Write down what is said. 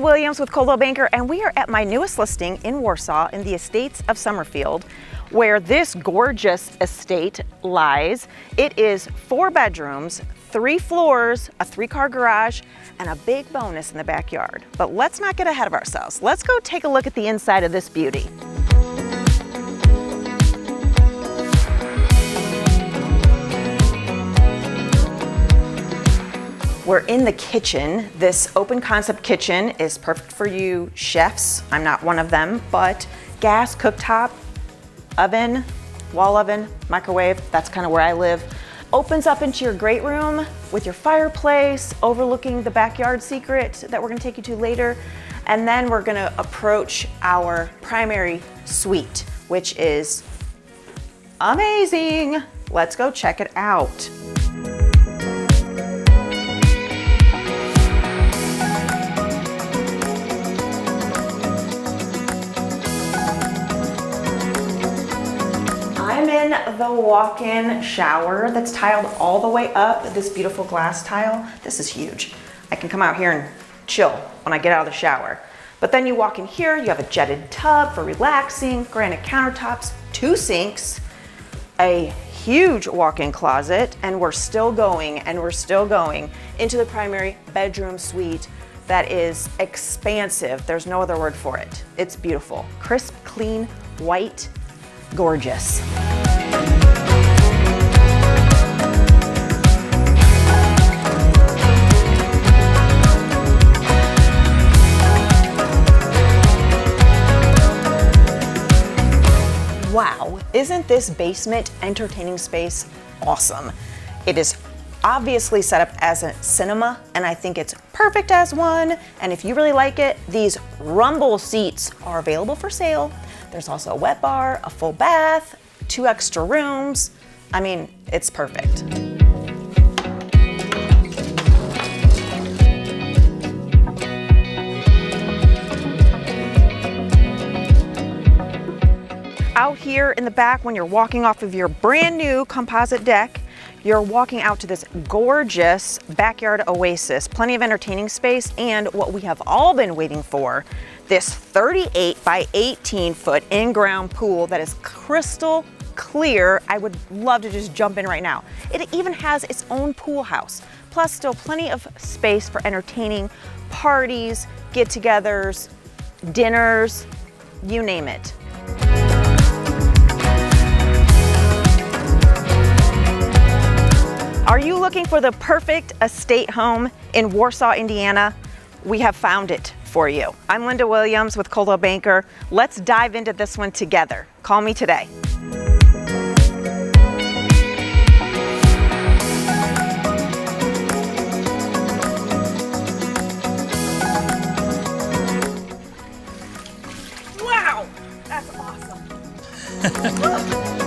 Williams with Coldwell Banker, and we are at my newest listing in Warsaw in the Estates of Summerfield, where this gorgeous estate lies. It is 4 bedrooms, 3 floors, a 3-car garage, and a big bonus in the backyard. But let's not get ahead of ourselves. Let's go take a look at the inside of this beauty. We're in the kitchen. This open concept kitchen is perfect for you chefs. I'm not one of them, but gas, cooktop, oven, wall oven, microwave, that's kind of where I live. Opens up into your great room with your fireplace, overlooking the backyard secret that we're gonna take you to later. And then we're gonna approach our primary suite, which is amazing. Let's go check it out. I'm in the walk-in shower that's tiled all the way up, this beautiful glass tile. This is huge. I can come out here and chill when I get out of the shower. But then you walk in here, you have a jetted tub for relaxing, granite countertops, 2 sinks, a huge walk-in closet, and we're still going into the primary bedroom suite that is expansive. There's no other word for it. It's beautiful. Crisp, clean, white, gorgeous. Wow, isn't this basement entertaining space awesome? It is obviously set up as a cinema, and I think it's perfect as one. And if you really like it, these rumble seats are available for sale. There's also a wet bar, a full bath, 2 extra rooms. I mean, it's perfect. Out here in the back, when you're walking off of your brand new composite deck, you're walking out to this gorgeous backyard oasis, plenty of entertaining space, and what we have all been waiting for, this 38 by 18 foot in-ground pool that is crystal clear. I would love to just jump in right now. It even has its own pool house, plus still plenty of space for entertaining parties, get-togethers, dinners, you name it. Are you looking for the perfect estate home in Warsaw, Indiana? We have found it for you. I'm Linda Williams with Coldwell Banker. Let's dive into this one together. Call me today. Wow, that's awesome.